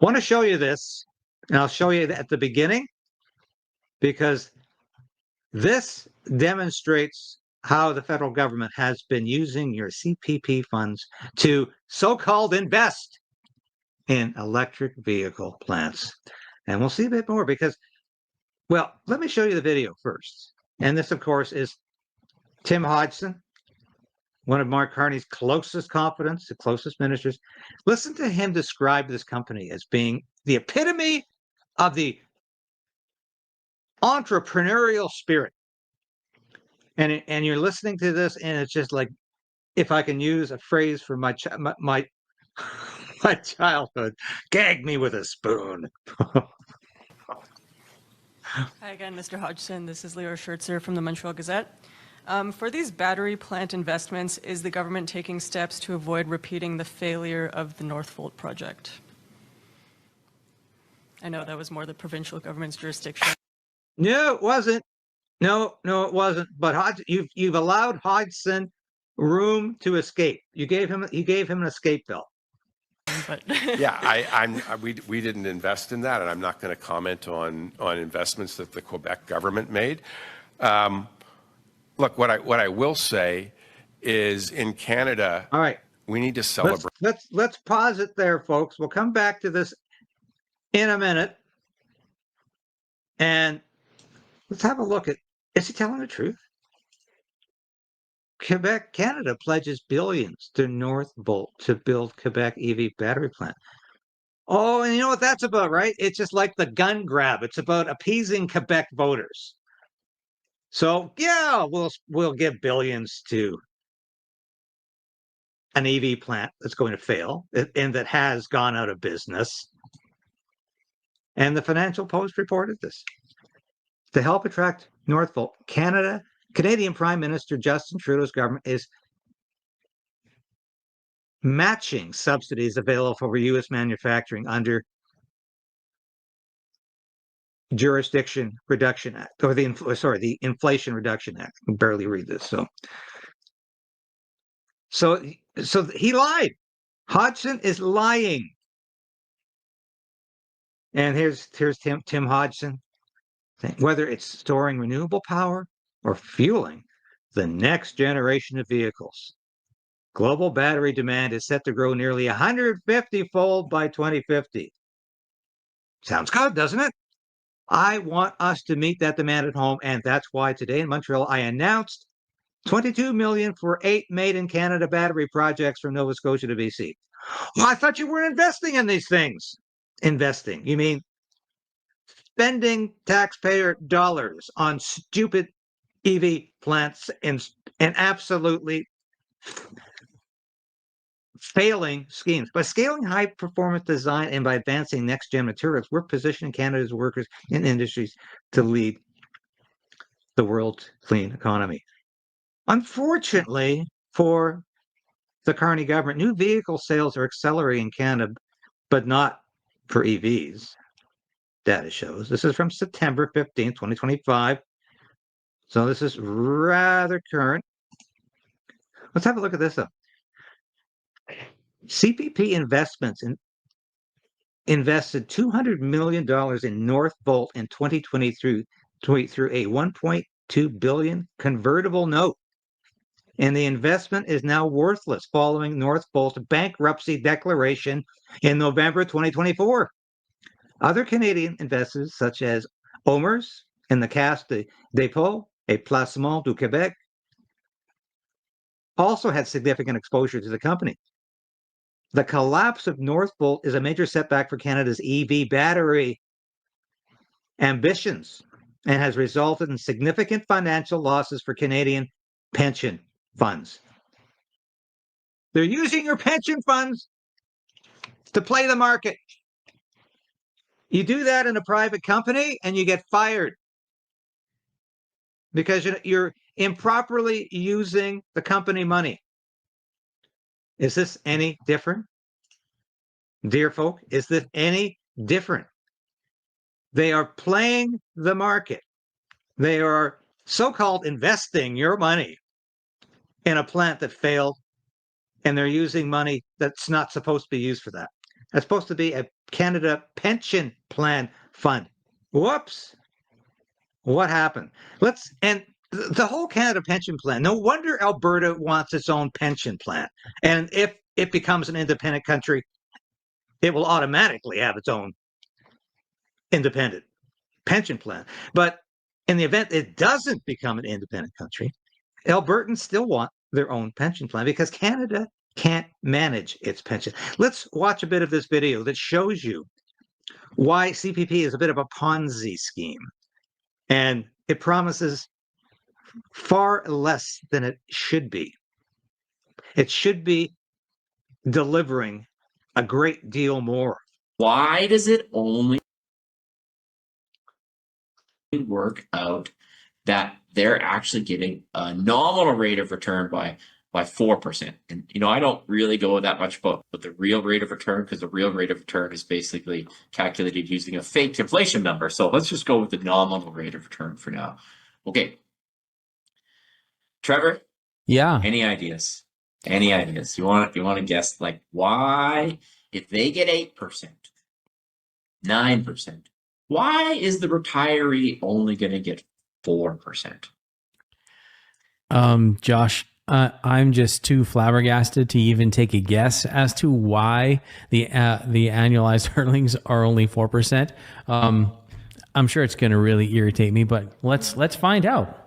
want to show you this, and I'll show you at the beginning, because this demonstrates how the federal government has been using your CPP funds to so-called invest in electric vehicle plants. And we'll see a bit more because, well, let me show you the video first. And this, of course, is Tim Hodgson, one of Mark Carney's closest confidants, the closest ministers. Listen to him describe this company as being the epitome of the entrepreneurial spirit. And you're listening to this, and it's just like, if I can use a phrase from my my childhood, gag me with a spoon. Hi again, Mr. Hodgson. This is Leora Schertzer from the Montreal Gazette. For these battery plant investments, is the government taking steps to avoid repeating the failure of the Northvolt project? I know that was more the provincial government's jurisdiction. No, it wasn't. No, it wasn't. But you've allowed Hodgson room to escape. You gave him an escape bill. But yeah, we didn't invest in that, and I'm not going to comment on investments that the Quebec government made. Look, what I will say is, in Canada, all right, we need to celebrate. Let's pause it there, folks. We'll come back to this in a minute, and let's have a look at, is he telling the truth? Canada pledges billions to Northvolt to build Quebec EV battery plant. Oh, and you know what that's about, right? It's just like the gun grab. It's about appeasing Quebec voters. So yeah, we'll give billions to an EV plant that's going to fail and that has gone out of business. And the Financial Post reported this. To help attract Northvolt, Canadian Prime Minister Justin Trudeau's government is matching subsidies available for U.S. manufacturing under Jurisdiction Reduction Act, or the Inflation Reduction Act. I can barely read this. So he lied. Hodgson is lying. And here's Tim Hodgson. Whether it's storing renewable power or fueling the next generation of vehicles, global battery demand is set to grow nearly 150-fold by 2050. Sounds good, doesn't it? I want us to meet that demand at home, and that's why today in Montreal I announced $22 million for 8 made-in-Canada battery projects from Nova Scotia to BC. Well, I thought you weren't investing in these things. Investing, you mean spending taxpayer dollars on stupid EV plants and absolutely failing schemes. By scaling high-performance design and by advancing next-gen materials, we're positioning Canada's workers and industries to lead the world's clean economy. Unfortunately for the Carney government, new vehicle sales are accelerating in Canada, but not for EVs. Data shows. This is from September 15, 2025. So this is rather current. Let's have a look at this, though. CPP Investments invested $200 million in Northvolt in 2023 through a $1.2 billion convertible note. And the investment is now worthless following Northvolt's bankruptcy declaration in November 2024. Other Canadian investors, such as OMERS and the Caisse de dépôt et placement du Québec, also had significant exposure to the company. The collapse of Northvolt is a major setback for Canada's EV battery ambitions and has resulted in significant financial losses for Canadian pension funds. They're using your pension funds to play the market. You do that in a private company and you get fired because you're improperly using the company money. Is this any different? Dear folk, is this any different? They are playing the market. They are so-called investing your money in a plant that failed, and they're using money that's not supposed to be used for that. That's supposed to be a Canada Pension Plan Fund. Whoops. What happened? The whole Canada Pension Plan. No wonder Alberta wants its own pension plan. And if it becomes an independent country, it will automatically have its own independent pension plan. But in the event it doesn't become an independent country, Albertans still want their own pension plan because Canada can't manage its pension. Let's watch a bit of this video that shows you why CPP is a bit of a Ponzi scheme. And it promises far less than it should be. It should be delivering a great deal more. Why does it only work out that they're actually getting a nominal rate of return by 4%? And I don't really go that much about the real rate of return, because the real rate of return is basically calculated using a fake inflation number. So let's just go with the nominal rate of return for now. Okay. Trevor? Yeah. Any ideas? Any ideas? You want to guess, like, why, if they get 8%, 9%, why is the retiree only going to get 4%? Josh, I'm just too flabbergasted to even take a guess as to why the annualized earnings are only 4%. I'm sure it's going to really irritate me, but let's find out.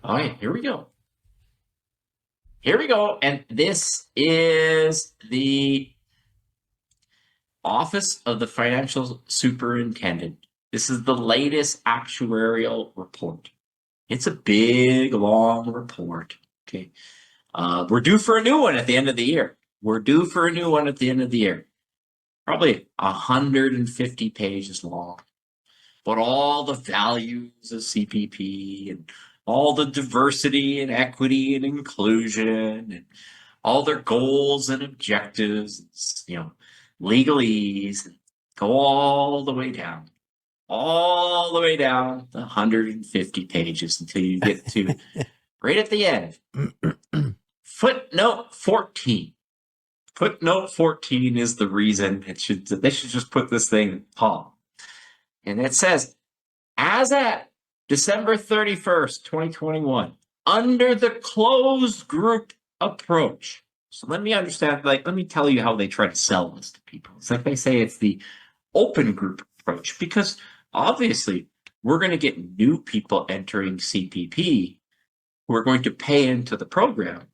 All right, here we go. Here we go. And this is the Office of the Financial Superintendent. This is the latest actuarial report. It's a big, long report. Okay. We're due for a new one at the end of the year. Probably 150 pages long. But all the values of CPP and all the diversity and equity and inclusion and all their goals and objectives, legalese, go all the way down the 150 pages until you get to right at the end. Footnote 14. Footnote 14 is the reason they should just put this thing top. And it says, as at December 31st, 2021, under the closed group approach. So let me tell you how they try to sell this to people. It's like they say it's the open group approach, because obviously we're going to get new people entering CPP who are going to pay into the program.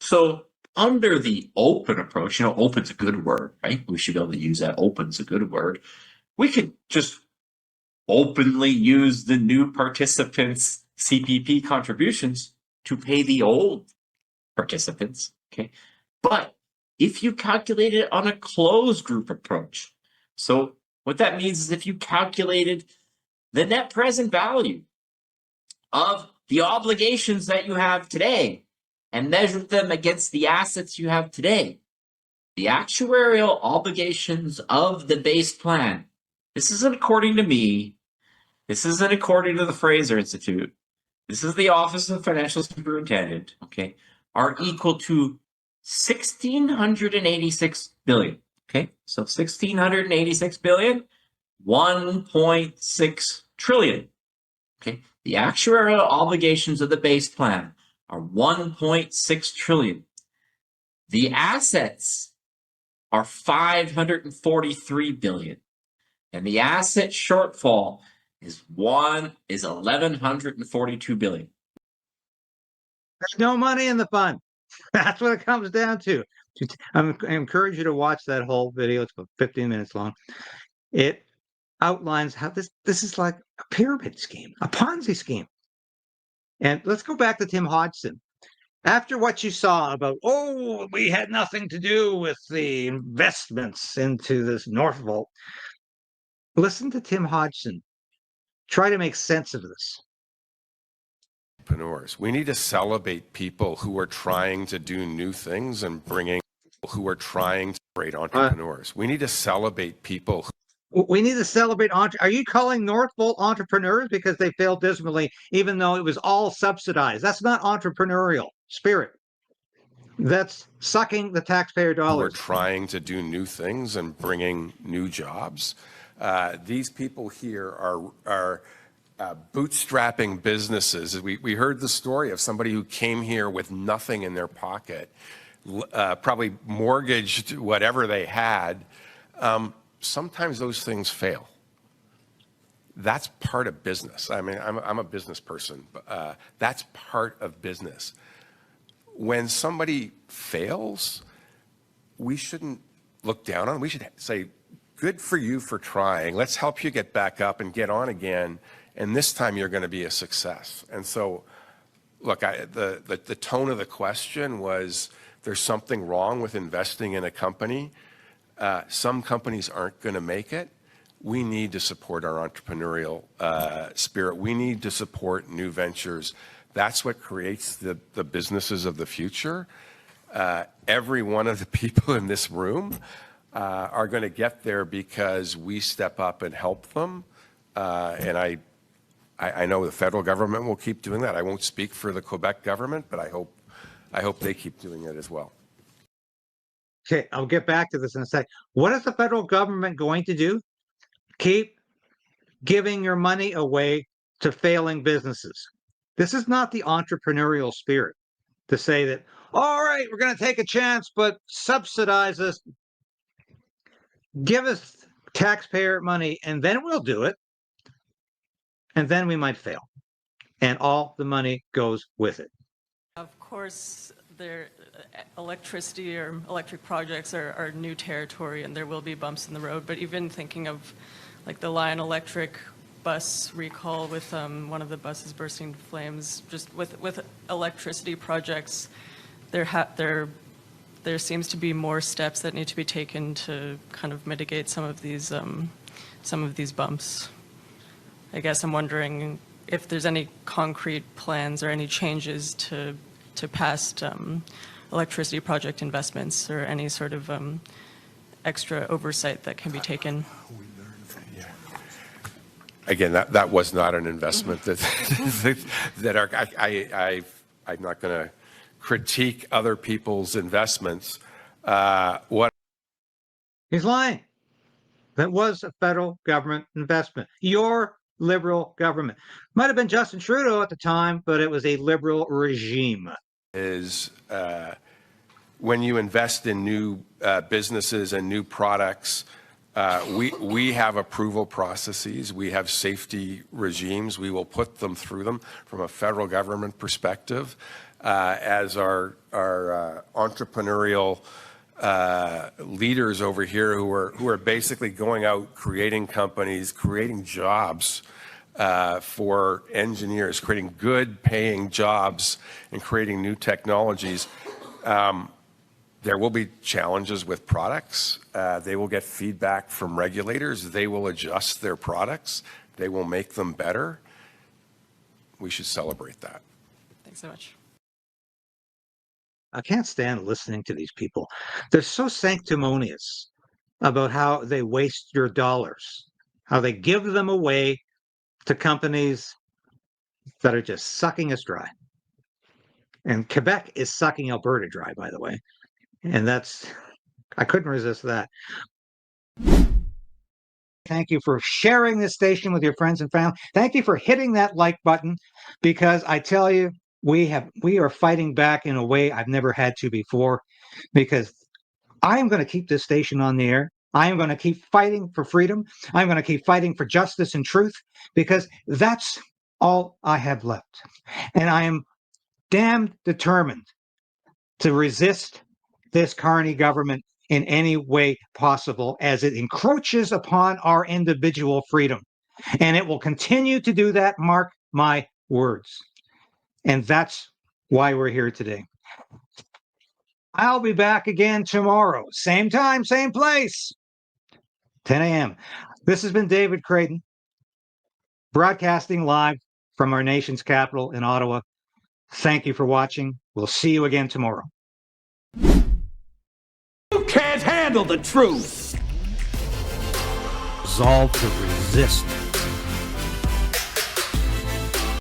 So under the open approach, open's a good word, right? We should be able to use that. Open's a good word. We could just openly use the new participants' CPP contributions to pay the old participants, okay? But if you calculate it on a closed group approach, so what that means is if you calculated the net present value of the obligations that you have today and measured them against the assets you have today, the actuarial obligations of the base plan, this isn't according to me, this isn't according to the Fraser Institute, this is the Office of Financial Superintendent, okay, are equal to 1,686 billion. Okay, so 1,686 billion, 1.6 trillion. Okay, the actuarial obligations of the base plan are 1.6 trillion. The assets are 543 billion, and the asset shortfall is 1,142 billion. There's no money in the fund. That's what it comes down to. I encourage you to watch that whole video. It's about 15 minutes long. It outlines how this is like a pyramid scheme, a Ponzi scheme. And let's go back to Tim Hodgson. After what you saw about, we had nothing to do with the investments into this Northvolt, listen to Tim Hodgson. Try to make sense of this. Entrepreneurs. We need to celebrate people who are trying to do new things and bringing people who are trying to create entrepreneurs. We need to celebrate people. We need to celebrate. Are you calling Northvolt entrepreneurs because they failed dismally, even though it was all subsidized? That's not entrepreneurial spirit. that's sucking the taxpayer who are dollars. trying to do new things and bringing new jobs. These people here are bootstrapping businesses. We heard the story of somebody who came here with nothing in their pocket, probably mortgaged whatever they had. Sometimes those things fail. That's part of business. I mean, I'm a business person, but that's part of business. When somebody fails, we shouldn't look down on them. We should say, good for you for trying. Let's help you get back up and get on again. And this time you're going to be a success. And so, look, the tone of the question was, there's something wrong with investing in a company. Some companies aren't going to make it. We need to support our entrepreneurial spirit. We need to support new ventures. That's what creates the businesses of the future. Every one of the people in this room are going to get there because we step up and help them. And I know the federal government will keep doing that. I won't speak for the Quebec government, but I hope they keep doing it as well. Okay, I'll get back to this in a sec. What is the federal government going to do? Keep giving your money away to failing businesses. This is not the entrepreneurial spirit to say that, all right, we're going to take a chance, but subsidize us, give us taxpayer money, and then we'll do it. And then we might fail. And all the money goes with it. Of course, electricity or electric projects are new territory, and there will be bumps in the road. But even thinking of like the Lion Electric bus recall with one of the buses bursting into flames, just with electricity projects, there seems to be more steps that need to be taken to kind of mitigate some of these bumps. I guess I'm wondering if there's any concrete plans or any changes to past electricity project investments, or any sort of extra oversight that can be taken. Again, that was not an investment that I'm not going to critique other people's investments. He's lying. That was a federal government investment. Your liberal government. Might have been Justin Trudeau at the time, but it was a liberal regime. Is when you invest in new businesses and new products, we have approval processes, we have safety regimes, we will put them through them from a federal government perspective. As our entrepreneurial leaders over here who are basically going out, creating companies, creating jobs for engineers, creating good paying jobs and creating new technologies. There will be challenges with products. They will get feedback from regulators. They will adjust their products. They will make them better. We should celebrate that. Thanks so much. I can't stand listening to these people. They're so sanctimonious about how they waste your dollars, how they give them away to companies that are just sucking us dry. And Quebec is sucking Alberta dry, by the way. And I couldn't resist that. Thank you for sharing this station with your friends and family. Thank you for hitting that like button, because I tell you, we are fighting back in a way I've never had to before, because I am going to keep this station on the air. I am going to keep fighting for freedom. I'm going to keep fighting for justice and truth, because that's all I have left. And I am damn determined to resist this Carney government in any way possible, as it encroaches upon our individual freedom. And it will continue to do that, mark my words. And that's why we're here today. I'll be back again tomorrow, same time, same place, 10 a.m. This has been David Krayden, broadcasting live from our nation's capital in Ottawa. Thank you for watching. We'll see you again tomorrow. You can't handle the truth. Resolve to resist